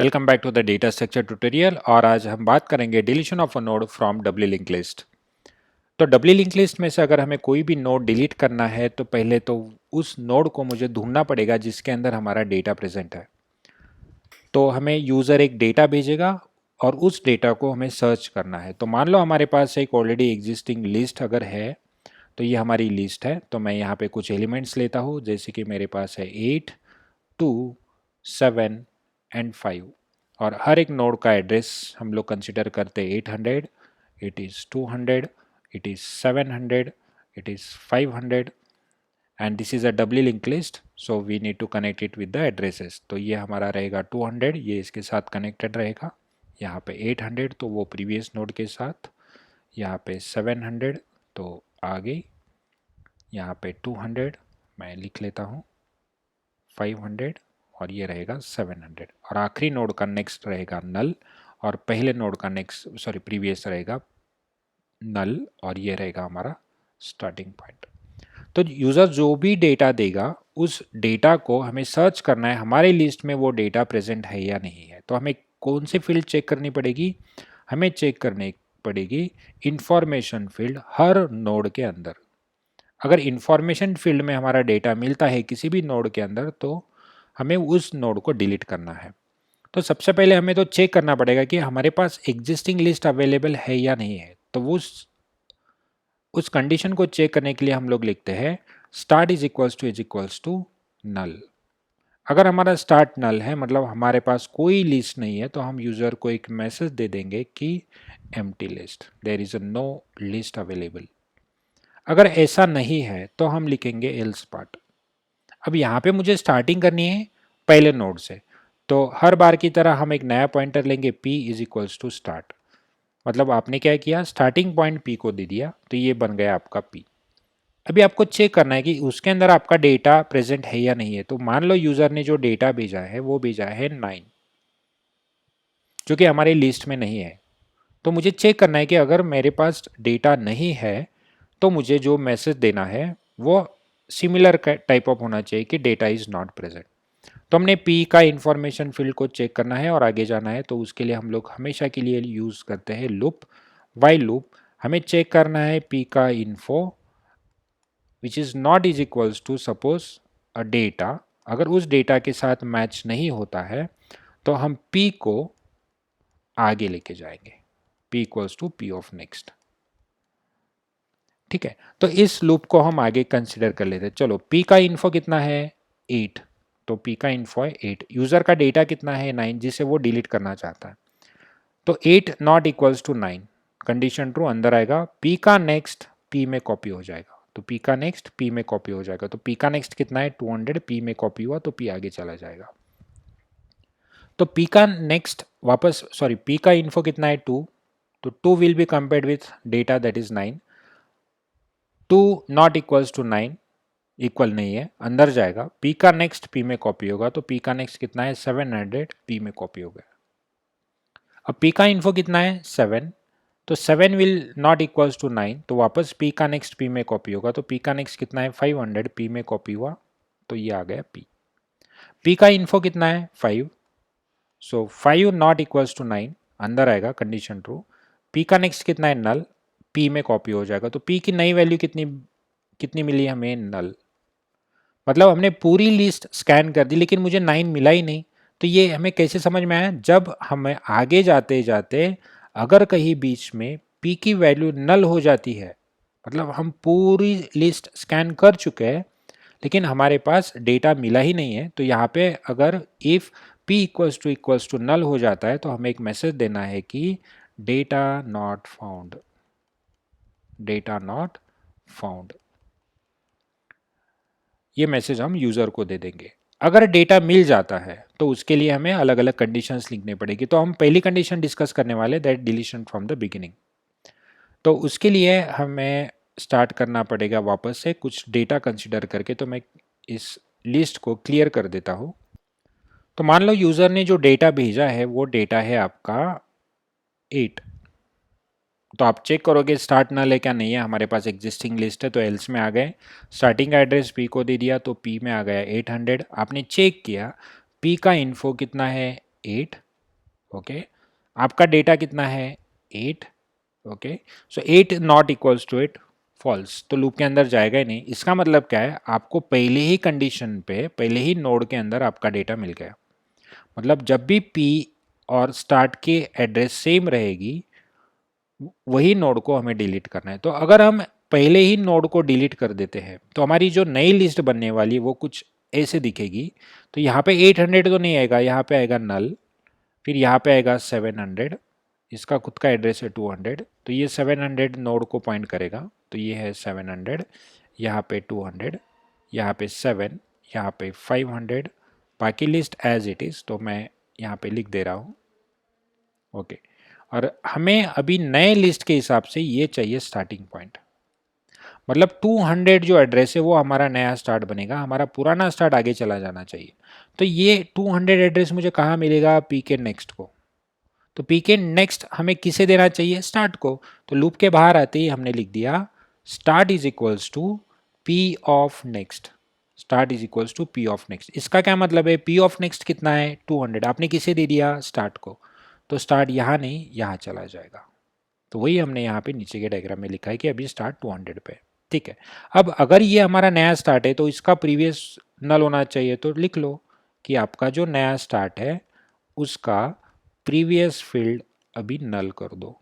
Welcome back to the data structure tutorial. और आज हम बात करेंगे deletion of a node from W link list. तो डब्ल्यू लिंक लिस्ट में से अगर हमें कोई भी नोड डिलीट करना है तो पहले तो उस नोड को मुझे ढूंढना पड़ेगा जिसके अंदर हमारा डेटा प्रेजेंट है। तो हमें यूज़र एक डेटा भेजेगा और उस डेटा को हमें सर्च करना है। तो मान लो हमारे पास एक ऑलरेडी एग्जिस्टिंग लिस्ट अगर है तो ये हमारी लिस्ट है। तो मैं यहाँ पे कुछ एलिमेंट्स लेता हूँ, जैसे कि मेरे पास है 8, 2, 7 एंड 5 और हर एक नोड का एड्रेस हम लोग कंसिडर करते हैं 800, it is 200, it is 700, it is 500 and this is a W link list, so we need to connect it with the addresses. तो ये हमारा रहेगा 200, ये इसके साथ कनेक्टेड रहेगा। यहाँ पे 800 तो वो प्रीवियस नोड के साथ, यहाँ पे 700 तो आगे, यहाँ पे 200 मैं लिख लेता हूँ, 500 और ये रहेगा 700 और आखिरी नोड का नेक्स्ट रहेगा नल और पहले नोड का नेक्स्ट प्रीवियस रहेगा नल और ये रहेगा हमारा स्टार्टिंग पॉइंट। तो यूज़र जो भी डेटा देगा उस डेटा को हमें सर्च करना है हमारे लिस्ट में वो डेटा प्रेजेंट है या नहीं है। तो हमें कौन सी फील्ड चेक करनी पड़ेगी? हमें चेक करनी पड़ेगी इंफॉर्मेशन फील्ड हर नोड के अंदर। अगर इंफॉर्मेशन फील्ड में हमारा डेटा मिलता है किसी भी नोड के अंदर तो हमें उस नोड को डिलीट करना है। तो सबसे पहले हमें तो चेक करना पड़ेगा कि हमारे पास एग्जिस्टिंग लिस्ट अवेलेबल है या नहीं है। तो उस कंडीशन को चेक करने के लिए हम लोग लिखते हैं start is equals to null. अगर हमारा स्टार्ट नल है मतलब हमारे पास कोई लिस्ट नहीं है तो हम यूज़र को एक मैसेज दे देंगे कि empty list, there is a no list available. अगर ऐसा नहीं है तो हम लिखेंगे एल्स पार्ट। अब यहाँ पे मुझे स्टार्टिंग करनी है पहले नोड से, तो हर बार की तरह हम एक नया पॉइंटर लेंगे p is equals to start. मतलब आपने क्या किया, स्टार्टिंग पॉइंट p को दे दिया तो ये बन गया आपका p। अभी आपको चेक करना है कि उसके अंदर आपका डेटा प्रेजेंट है या नहीं है। तो मान लो यूज़र ने जो डेटा भेजा है वो भेजा है 9, जो कि हमारी लिस्ट में नहीं है। तो मुझे चेक करना है कि अगर मेरे पास डेटा नहीं है तो मुझे जो मैसेज देना है वो सिमिलर टाइप ऑफ होना चाहिए कि डेटा इज़ नॉट प्रेजेंट। तो हमने P का इंफॉर्मेशन फील्ड को चेक करना है और आगे जाना है। तो उसके लिए हम लोग हमेशा के लिए यूज़ करते हैं लूप, वाइल लूप। हमें चेक करना है P का info which is not is equals to suppose a data. अगर उस डेटा के साथ मैच नहीं होता है तो हम P को आगे लेके जाएंगे, P equals to P of next. ठीक है, तो इस लूप को हम आगे कंसिडर कर लेते हैं। चलो P का इन्फो कितना है 8, तो P का इन्फो है 8। यूज़र का डेटा कितना है 9 जिसे वो डिलीट करना चाहता है। तो 8 not equals to 9, condition true, अंदर आएगा। P का नेक्स्ट P में कॉपी हो जाएगा, तो P का नेक्स्ट P में कॉपी हो जाएगा। तो P का नेक्स्ट कितना है 200, P में कॉपी हुआ तो P आगे चला जाएगा। तो P का नेक्स्ट वापस P का इन्फो कितना है 2, तो 2 will be compared with data that is 9। 2 not equals to 9, equal नहीं है, अंदर जाएगा। P का नेक्स्ट P में कॉपी होगा तो P का नेक्स्ट कितना है 700, P में कॉपी हो गया। अब P का इन्फो कितना है 7, तो 7 विल नॉट इक्वल्स टू 9, तो वापस P का नेक्स्ट P में कॉपी होगा। तो P का नेक्स्ट कितना है 500, P में कॉपी हुआ तो ये आ गया P। P का इन्फो कितना है 5, सो 5 नॉट इक्वल्स टू 9, अंदर आएगा, कंडीशन ट्रू। P का नेक्स्ट कितना है नल, P में कॉपी हो जाएगा। तो P की नई वैल्यू कितनी कितनी मिली हमें नल। मतलब हमने पूरी लिस्ट स्कैन कर दी लेकिन मुझे 9 मिला ही नहीं। तो ये हमें कैसे समझ में आया, जब हमें आगे जाते जाते अगर कहीं बीच में P की वैल्यू नल हो जाती है, मतलब हम पूरी लिस्ट स्कैन कर चुके हैं लेकिन हमारे पास डेटा मिला ही नहीं है, तो यहाँ पे अगर if P equals to null हो जाता है तो हमें एक मैसेज देना है कि data not found, data not found. ये मैसेज हम यूज़र को दे देंगे। अगर डेटा मिल जाता है तो उसके लिए हमें अलग अलग कंडीशंस लिखनी पड़ेगी। तो हम पहली कंडीशन डिस्कस करने वाले, that deletion from the beginning. तो उसके लिए हमें स्टार्ट करना पड़ेगा वापस से कुछ डेटा कंसिडर करके। तो मैं इस लिस्ट को क्लियर कर देता हूँ। तो मान लो यूज़र ने जो डेटा भेजा है वो डेटा है आपका 8। तो आप चेक करोगे स्टार्ट नल है क्या, नहीं है, हमारे पास एग्जिस्टिंग लिस्ट है तो एल्स में आ गए। स्टार्टिंग एड्रेस P को दे दिया तो P में आ गया 800। आपने चेक किया P का इन्फो कितना है 8, ओके, आपका डेटा कितना है 8, okay, so 8 not equals to 8, false, तो लूप के अंदर जाएगा ही नहीं। इसका मतलब क्या है, आपको पहले ही कंडीशन पे, पहले ही नोड के अंदर आपका डेटा मिल गया। मतलब जब भी पी और स्टार्ट के एड्रेस सेम रहेगी, वही नोड को हमें डिलीट करना है। तो अगर हम पहले ही नोड को डिलीट कर देते हैं तो हमारी जो नई लिस्ट बनने वाली है वो कुछ ऐसे दिखेगी। तो यहाँ पे 800 तो नहीं आएगा, यहाँ पे आएगा नल, फिर यहाँ पे आएगा 700, इसका खुद का एड्रेस है 200, तो ये 700 नोड को पॉइंट करेगा। तो ये है 700, यहाँ पे 200, यहाँ पे 7, यहाँ पे 500, बाकी लिस्ट एज इट इज़, तो मैं यहाँ पे लिख दे रहा हूँ, ओके। और हमें अभी नए लिस्ट के हिसाब से ये चाहिए स्टार्टिंग पॉइंट, मतलब 200 जो एड्रेस है वो हमारा नया स्टार्ट बनेगा, हमारा पुराना स्टार्ट आगे चला जाना चाहिए। तो ये 200 एड्रेस मुझे कहाँ मिलेगा, पी के नेक्स्ट को। तो पी के नेक्स्ट हमें किसे देना चाहिए, स्टार्ट को। तो लूप के बाहर आते ही हमने लिख दिया start is equals to P of next, start is equals to P of next. इसका क्या मतलब है, पी ऑफ नेक्स्ट कितना है 200, आपने किसे दे दिया, स्टार्ट को। तो स्टार्ट यहाँ नहीं, यहाँ चला जाएगा। तो वही हमने यहाँ पे नीचे के डायग्राम में लिखा है कि अभी स्टार्ट 200 पे, ठीक है। अब अगर ये हमारा नया स्टार्ट है तो इसका प्रीवियस नल होना चाहिए, तो लिख लो कि आपका जो नया स्टार्ट है उसका प्रीवियस फील्ड अभी नल कर दो।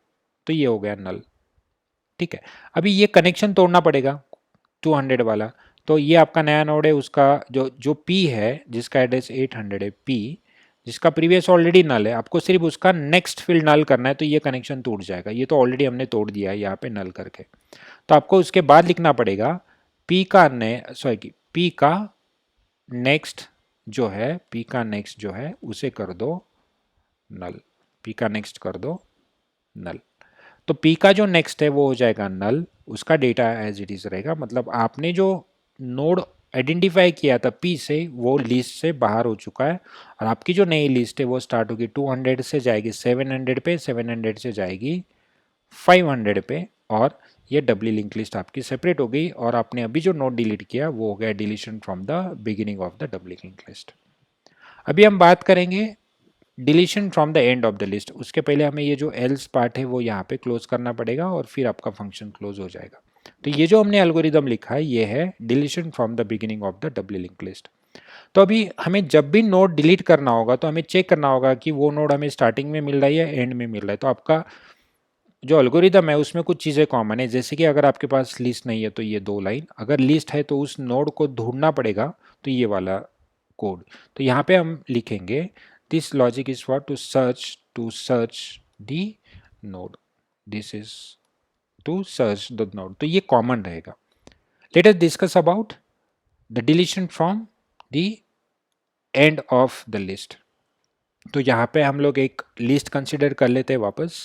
तो ये हो गया नल, ठीक है। अभी ये कनेक्शन तोड़ना पड़ेगा 200 वाला। तो ये आपका नया नोड है, उसका जो जो P है जिसका एड्रेस 800 है, P जिसका प्रीवियस ऑलरेडी नल है, आपको सिर्फ उसका नेक्स्ट फील्ड नल करना है, तो ये कनेक्शन टूट जाएगा। ये तो ऑलरेडी हमने तोड़ दिया है यहाँ पे नल करके। तो आपको उसके बाद लिखना पड़ेगा P का नेक्स्ट जो है, P का नेक्स्ट जो है उसे कर दो नल, P का नेक्स्ट कर दो नल। तो P का जो नेक्स्ट है वो हो जाएगा नल, उसका डेटा एज इट इज रहेगा। मतलब आपने जो नोड आइडेंटिफाई किया था P से, वो लिस्ट से बाहर हो चुका है, और आपकी जो नई लिस्ट है वो स्टार्ट होगी 200 से, जाएगी 700 पे, 700 से जाएगी 500 पे, और ये डब्ली लिंक लिस्ट आपकी सेपरेट हो गई। और आपने अभी जो नोड डिलीट किया वो हो गया deletion from the beginning of the doubly link list. अभी हम बात करेंगे deletion from the end of the list. उसके पहले हमें ये जो एल्स पार्ट है वो यहाँ पे क्लोज करना पड़ेगा, और फिर आपका फंक्शन क्लोज हो जाएगा। तो ये जो हमने एल्गोरिदम लिखा है ये है deletion from the beginning of the doubly link list. तो अभी हमें जब भी नोड डिलीट करना होगा तो हमें चेक करना होगा कि वो नोड हमें स्टार्टिंग में मिल रहा है या एंड में मिल रहा है। तो आपका जो एल्गोरिदम है उसमें कुछ चीज़ें कॉमन है, जैसे कि अगर आपके पास लिस्ट नहीं है तो ये 2 लाइन, अगर लिस्ट है तो उस नोड को ढूंढना पड़ेगा, तो ये वाला कोड। तो यहाँ पे हम लिखेंगे this logic is for to search the node, this is to search the node, तो ये कॉमन रहेगा। Let us discuss about the deletion from the end of the list. तो यहाँ पे हम लोग एक लिस्ट कंसिडर कर लेते हैं वापस।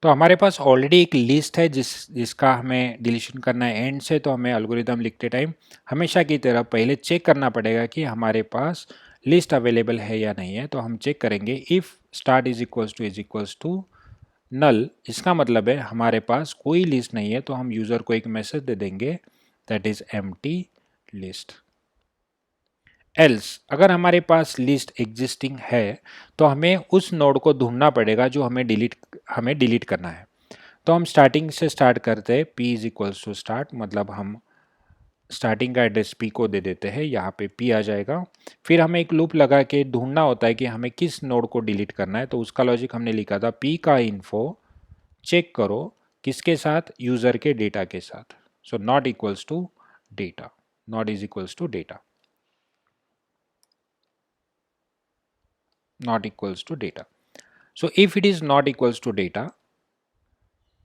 तो हमारे पास ऑलरेडी एक लिस्ट है जिसका हमें डिलीशन करना है एंड से। तो हमें एल्गोरिदम लिखते टाइम हमेशा की तरह पहले चेक करना पड़ेगा कि हमारे पास लिस्ट अवेलेबल है या नहीं है। तो हम चेक करेंगे if start is equals to null, इसका मतलब है हमारे पास कोई लिस्ट नहीं है, तो हम यूज़र को एक मैसेज दे देंगे that is empty list. Else अगर हमारे पास लिस्ट एग्जिस्टिंग है तो हमें उस नोड को ढूंढना पड़ेगा जो हमें डिलीट करना है। तो हम स्टार्टिंग से स्टार्ट करते हैं, P is equals to start, मतलब हम स्टार्टिंग का एड्रेस P को दे देते हैं, यहाँ पे P आ जाएगा। फिर हमें एक लूप लगा के ढूंढना होता है कि हमें किस नोड को डिलीट करना है। तो उसका लॉजिक हमने लिखा था P का इन्फो चेक करो किसके साथ, यूज़र के डेटा के साथ। So not equals to data, not is equals to data, not equals to data. So if it is not equals to data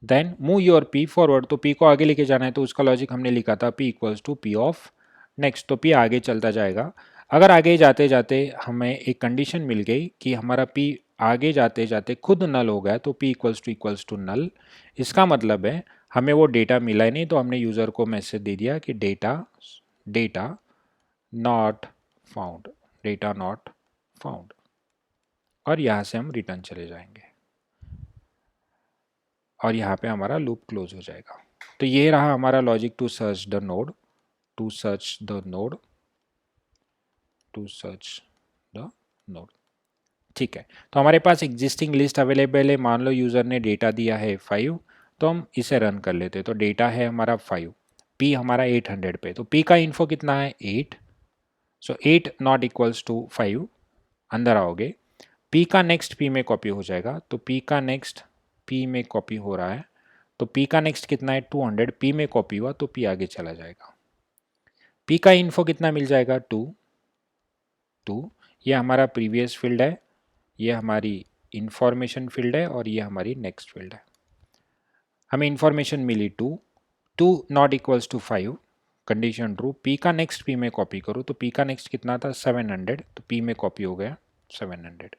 then move your P forward। तो P को आगे लेके जाना है, तो उसका लॉजिक हमने लिखा था P equals to P of next. तो P आगे चलता जाएगा। अगर आगे जाते जाते हमें एक कंडीशन मिल गई कि हमारा P आगे जाते जाते खुद नल हो गया, तो P इक्वल्स टू नल, इसका मतलब है हमें वो डेटा मिला ही नहीं। तो हमने यूज़र को मैसेज दे दिया कि data not found, data not found, और यहाँ से हम रिटर्न चले जाएंगे, और यहाँ पे हमारा लूप क्लोज हो जाएगा। तो ये रहा हमारा logic to search the node, to search the node, to search the node. ठीक है, तो हमारे पास एग्जिस्टिंग लिस्ट अवेलेबल है। मान लो यूज़र ने डेटा दिया है 5, तो हम इसे रन कर लेते हैं। तो डेटा है हमारा 5, पी हमारा 800 पे, तो पी का इन्फो कितना है 8, सो 8 नॉट इक्वल्स टू 5, अंदर आओगे, पी का नेक्स्ट पी में कॉपी हो जाएगा, तो पी का नेक्स्ट पी में कॉपी हो रहा है, तो पी का नेक्स्ट कितना है 200, पी में कॉपी हुआ तो पी आगे चला जाएगा। पी का इन्फो कितना मिल जाएगा 2, ये हमारा प्रीवियस फील्ड है, ये हमारी इंफॉर्मेशन फील्ड है और ये हमारी नेक्स्ट फील्ड है। हमें इंफॉर्मेशन मिली 2 not equals to 5, condition true. P का नेक्स्ट पी में कॉपी करो, तो पी का नेक्स्ट कितना था 700, तो पी में कॉपी हो गया 700।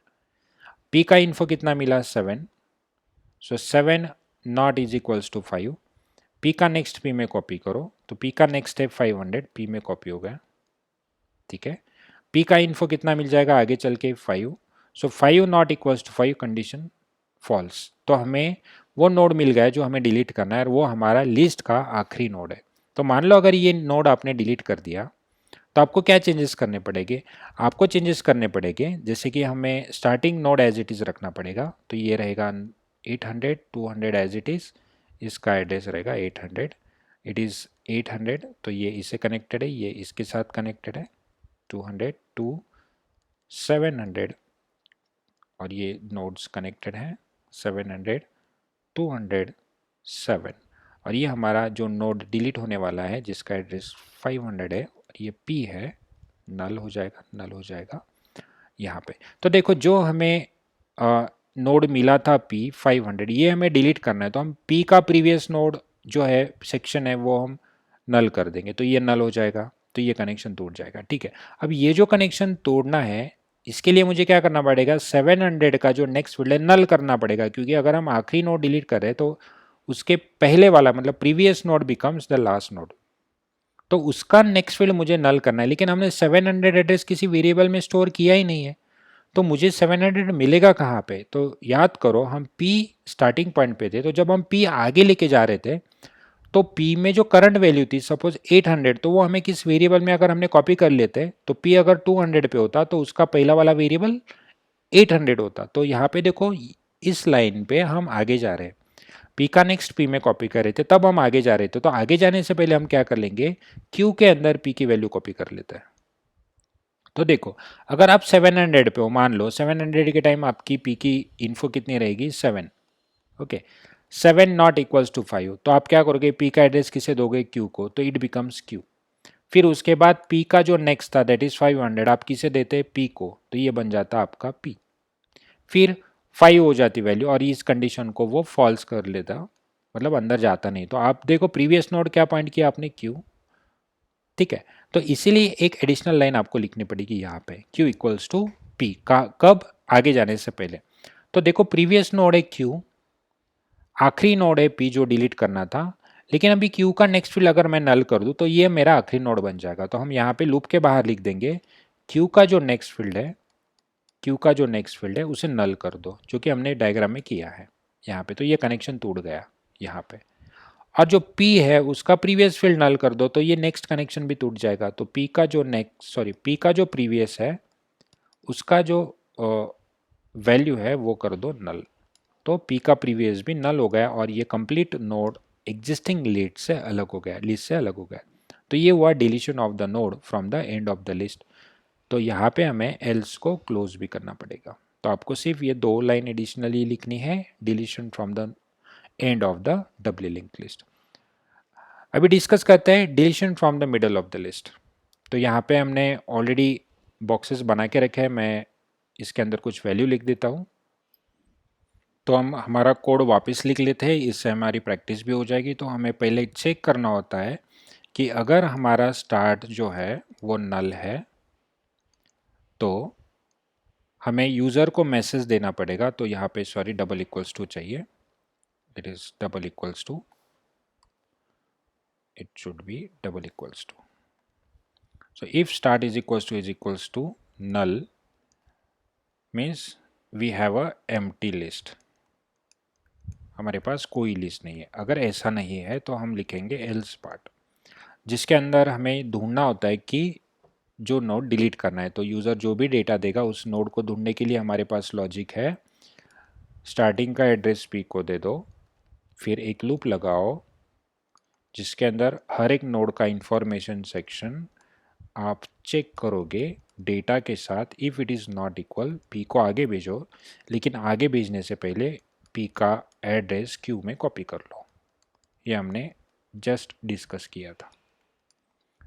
पी का इन्फो कितना मिला 7, so 7 not is equals to 5, P का नेक्स्ट पी में कॉपी करो, तो पी का नेक्स्ट है 500, पी में कॉपी हो गया, ठीक है। पी का इन्फो कितना मिल जाएगा आगे चल के 5, so 5 not equals to 5, condition false. तो हमें वो नोड मिल गया जो हमें डिलीट करना है और वो हमारा लिस्ट का आखिरी नोड है। तो मान लो अगर ये नोड आपने डिलीट कर दिया तो आपको क्या चेंजेस करने पड़ेंगे, आपको चेंजेस करने पड़ेंगे, जैसे कि हमें starting node as it is रखना पड़ेगा, तो ये रहेगा 800, 200 एज इट इज़, इसका एड्रेस रहेगा 800, इट इज़ 800, तो ये इससे कनेक्टेड है, ये इसके साथ कनेक्टेड है 200 टू 700, और ये नोड्स कनेक्टेड हैं 700 200 7, और ये हमारा जो नोड डिलीट होने वाला है जिसका एड्रेस 500 है और ये P है, नल हो जाएगा, नल हो जाएगा यहाँ पे। तो देखो जो हमें नोड मिला था P 500, ये हमें डिलीट करना है, तो हम P का प्रीवियस नोड जो है सेक्शन है वो हम नल कर देंगे, तो ये नल हो जाएगा, तो ये कनेक्शन टूट जाएगा, ठीक है। अब ये जो कनेक्शन तोड़ना है इसके लिए मुझे क्या करना पड़ेगा, 700 का जो नेक्स्ट फील्ड है नल करना पड़ेगा, क्योंकि अगर हम आखिरी नोड डिलीट कर रहे हैं तो उसके पहले वाला मतलब previous node becomes the last node, तो उसका नेक्स्ट फील्ड मुझे नल करना है। लेकिन हमने 700 एड्रेस किसी वेरिएबल में स्टोर किया ही नहीं है, तो मुझे 700 मिलेगा कहाँ पे। तो याद करो हम P स्टार्टिंग पॉइंट पे थे, तो जब हम P आगे लेके जा रहे थे तो P में जो करंट वैल्यू थी सपोज 800, तो वो हमें किस वेरिएबल में अगर हमने कॉपी कर लेते तो P अगर 200 पे होता तो उसका पहला वाला वेरिएबल 800 होता। तो यहाँ पे देखो इस लाइन पे हम आगे जा रहे हैं, P का नेक्स्ट P में कॉपी कर रहे थे तब हम आगे जा रहे थे, तो आगे जाने से पहले हम क्या कर लेंगे, Q के अंदर P की वैल्यू कॉपी कर लेते हैं। तो देखो अगर आप 700 पे हो, मान लो 700 के टाइम आपकी P की इन्फो कितनी रहेगी 7, ओके, 7 नॉट इक्वल्स टू 5, तो आप क्या करोगे P का एड्रेस किसे दोगे Q को, तो इट बिकम्स Q। फिर उसके बाद P का जो नेक्स्ट था दैट इज 500, आप किसे देते P को, तो ये बन जाता आपका P। फिर 5 हो जाती वैल्यू और इस कंडीशन को वो फॉल्स कर लेता, मतलब अंदर जाता नहीं। तो आप देखो प्रीवियस नोड क्या पॉइंट किया आपने Q, ठीक है। तो इसीलिए एक एडिशनल लाइन आपको लिखनी पड़ेगी यहाँ पे Q इक्वल्स टू P का, कब, आगे जाने से पहले। तो देखो प्रीवियस नोड है Q, आखिरी नोड है P जो डिलीट करना था, लेकिन अभी Q का नेक्स्ट फील्ड अगर मैं नल कर दूं तो ये मेरा आखिरी नोड बन जाएगा। तो हम यहाँ पे लूप के बाहर लिख देंगे Q का जो नेक्स्ट फील्ड है, Q का जो नेक्स्ट फील्ड है उसे नल कर दो, जो कि हमने डायग्राम में किया है यहाँ पे। तो ये कनेक्शन टूट गया यहाँ पे, और जो P है उसका प्रीवियस फील्ड नल कर दो, तो ये नेक्स्ट कनेक्शन भी टूट जाएगा। तो P का जो नेक्स्ट P का जो प्रीवियस है उसका जो वैल्यू है वो कर दो नल, तो P का प्रीवियस भी नल हो गया और ये कंप्लीट नोड एग्जिस्टिंग लिस्ट से अलग हो गया, लिस्ट से अलग हो गया। तो ये हुआ deletion of the node from the end of the list. तो यहाँ पे हमें एल्स को क्लोज भी करना पड़ेगा, तो आपको सिर्फ ये 2 लाइन एडिशनली लिखनी है, deletion from the end of the W link list. अभी डिस्कस करते हैं deletion from the middle of the list. तो यहाँ पे हमने ऑलरेडी बॉक्सेस बना के रखे हैं, मैं इसके अंदर कुछ वैल्यू लिख देता हूँ। तो हम हमारा कोड वापस लिख लेते हैं, इससे हमारी प्रैक्टिस भी हो जाएगी। तो हमें पहले चेक करना होता है कि अगर हमारा स्टार्ट जो है वो नल है तो हमें यूज़र को मैसेज देना पड़ेगा। तो यहाँ पे सॉरी डबल इक्वल्स टू चाहिए, it is double equals to, it should be double equals to. So if start is equals to null means we have a empty list, हमारे पास कोई लिस्ट नहीं है। अगर ऐसा नहीं है तो हम लिखेंगे else पार्ट, जिसके अंदर हमें ढूंढना होता है कि जो नोड डिलीट करना है। तो यूज़र जो भी डेटा देगा उस नोड को ढूंढने के लिए हमारे पास लॉजिक है, स्टार्टिंग का एड्रेस पी को दे दो, फिर एक लूप लगाओ जिसके अंदर हर एक नोड का इंफॉर्मेशन सेक्शन आप चेक करोगे डेटा के साथ। If it is not equal, P को आगे भेजो, लेकिन आगे भेजने से पहले पी का एड्रेस क्यू में कॉपी कर लो। ये हमने जस्ट डिस्कस किया था।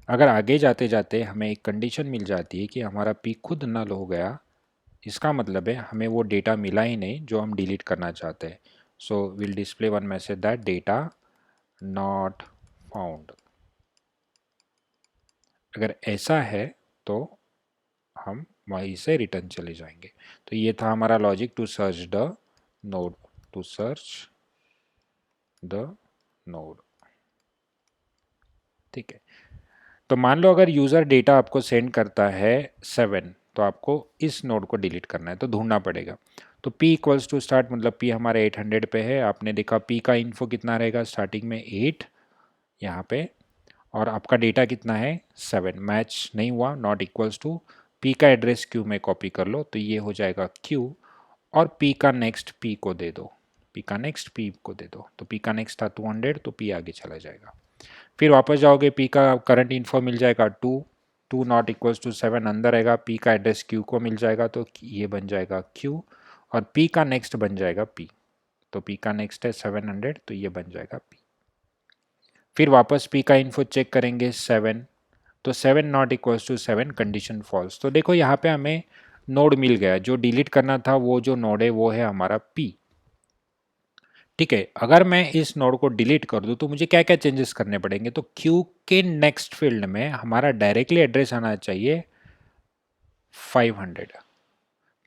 अगर आगे जाते जाते हमें एक कंडीशन मिल जाती है कि हमारा पी खुद नल हो गया, इसका मतलब है हमें वो डेटा मिला ही नहीं जो हम डिलीट करना चाहते हैं। So will display one message that data not found. अगर ऐसा है तो हम वहीं से रिटर्न चले जाएंगे। तो ये था हमारा logic to search the node, to search the node. ठीक है, तो मान लो अगर यूज़र डेटा आपको सेंड करता है 7, तो आपको इस नोड को डिलीट करना है, तो ढूंढना पड़ेगा। तो p इक्वल्स टू स्टार्ट, मतलब p हमारे 800 पे है। आपने देखा p का इन्फो कितना रहेगा, स्टार्टिंग में 8 यहाँ पे, और आपका डेटा कितना है 7। मैच नहीं हुआ, नॉट इक्वल्स टू, p का एड्रेस q में कॉपी कर लो, तो ये हो जाएगा q, और p का नेक्स्ट p को दे दो, p का नेक्स्ट p को दे दो। तो p का नेक्स्ट था 200, तो p आगे चला जाएगा। फिर वापस जाओगे, p का करंट इन्फो मिल जाएगा 2, 2 नॉट इक्वल्स टू 7 अंदर रहेगा, p का एड्रेस q को मिल जाएगा, तो ये बन जाएगा q, और p का नेक्स्ट बन जाएगा p। तो p का नेक्स्ट है 700, तो ये बन जाएगा p। फिर वापस p का इन्फो चेक करेंगे 7, तो 7 not equals to 7, condition false. तो देखो यहाँ पे हमें नोड मिल गया, जो डिलीट करना था वो जो नोड है वो है हमारा p। ठीक है, अगर मैं इस नोड को डिलीट कर दूं तो मुझे क्या क्या चेंजेस करने पड़ेंगे। तो क्यू के नेक्स्ट फील्ड में हमारा डायरेक्टली एड्रेस आना चाहिए 500,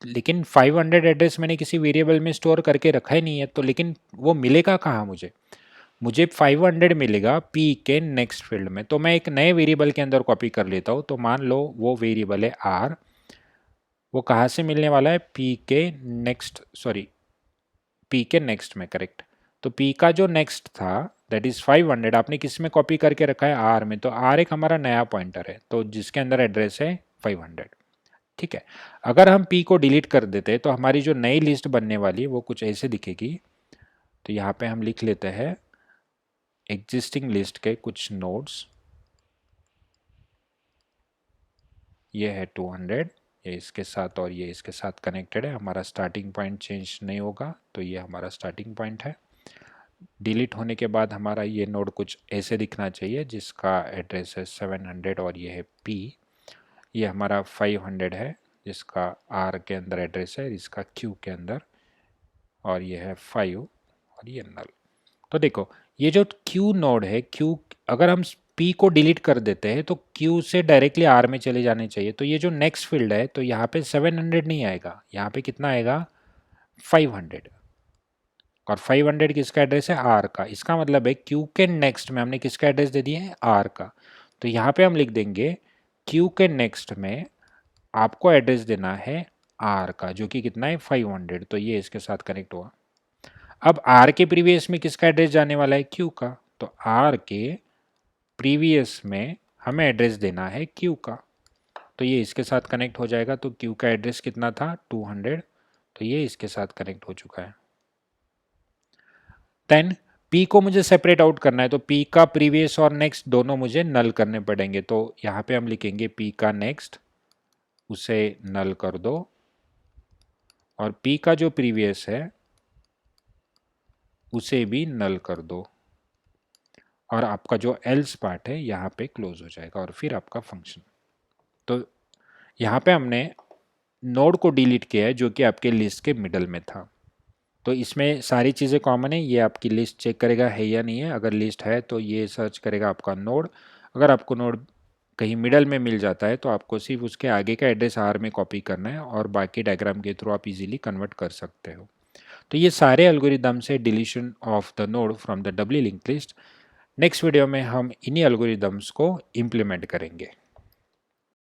लेकिन 500 एड्रेस मैंने किसी वेरिएबल में स्टोर करके रखा ही नहीं है, तो लेकिन वो मिलेगा कहाँ मुझे, मुझे 500 मिलेगा p के नेक्स्ट फील्ड में। तो मैं एक नए वेरिएबल के अंदर कॉपी कर लेता हूँ। तो मान लो वो वेरिएबल है r, वो कहाँ से मिलने वाला है, p के नेक्स्ट, सॉरी p के नेक्स्ट में, करेक्ट। तो p का जो नेक्स्ट था दैट इज 500, आपने किस में कॉपी करके रखा है, r में। तो r एक हमारा नया पॉइंटर है, तो जिसके अंदर एड्रेस है 500। ठीक है, अगर हम p को डिलीट कर देते हैं तो हमारी जो नई लिस्ट बनने वाली है वो कुछ ऐसे दिखेगी। तो यहाँ पे हम लिख लेते हैं एग्जिस्टिंग लिस्ट के कुछ नोड्स, ये है 200, ये इसके साथ और ये इसके साथ कनेक्टेड है। हमारा स्टार्टिंग पॉइंट चेंज नहीं होगा, तो ये हमारा स्टार्टिंग पॉइंट है। डिलीट होने के बाद हमारा ये नोड कुछ ऐसे दिखना चाहिए, जिसका एड्रेस है 700 और ये है p। ये हमारा 500 है जिसका r के अंदर एड्रेस है, इसका q के अंदर, और ये है 5 और ये नल। तो देखो ये जो q नोड है, q अगर हम p को डिलीट कर देते हैं तो q से डायरेक्टली r में चले जाने चाहिए। तो ये जो नेक्स्ट फील्ड है, तो यहाँ पे 700 नहीं आएगा, यहाँ पे कितना आएगा 500, और 500 किसका एड्रेस है, आर का। इसका मतलब है क्यू के नेक्स्ट में हमने किसका एड्रेस दे दिया है, आर का। तो यहाँ पे हम लिख देंगे क्यू के नेक्स्ट में आपको एड्रेस देना है आर का, जो कि कितना है 500। तो ये इसके साथ कनेक्ट हुआ। अब आर के प्रीवियस में किसका एड्रेस जाने वाला है, क्यू का। तो आर के प्रीवियस में हमें एड्रेस देना है क्यू का, तो ये इसके साथ कनेक्ट हो जाएगा। तो क्यू का एड्रेस कितना था 200, तो ये इसके साथ कनेक्ट हो चुका है। देन p को मुझे सेपरेट आउट करना है, तो p का प्रीवियस और नेक्स्ट दोनों मुझे नल करने पड़ेंगे। तो यहाँ पे हम लिखेंगे p का नेक्स्ट, उसे नल कर दो, और p का जो प्रीवियस है उसे भी नल कर दो, और आपका जो एल्स पार्ट है यहाँ पे क्लोज हो जाएगा, और फिर आपका फंक्शन। तो यहाँ पे हमने नोड को डिलीट किया है जो कि आपके लिस्ट के मिडल में था। तो इसमें सारी चीज़ें कॉमन है, ये आपकी लिस्ट चेक करेगा है या नहीं है। अगर लिस्ट है तो ये सर्च करेगा आपका नोड। अगर आपको नोड कहीं मिडल में मिल जाता है तो आपको सिर्फ उसके आगे का एड्रेस आर में कॉपी करना है, और बाकी डायग्राम के थ्रू आप इजीली कन्वर्ट कर सकते हो। तो ये सारे एल्गोरिदम्स है deletion of the node from the W link list. Next video में हम इन्हीं एल्गोरिदम्स को इम्प्लीमेंट करेंगे।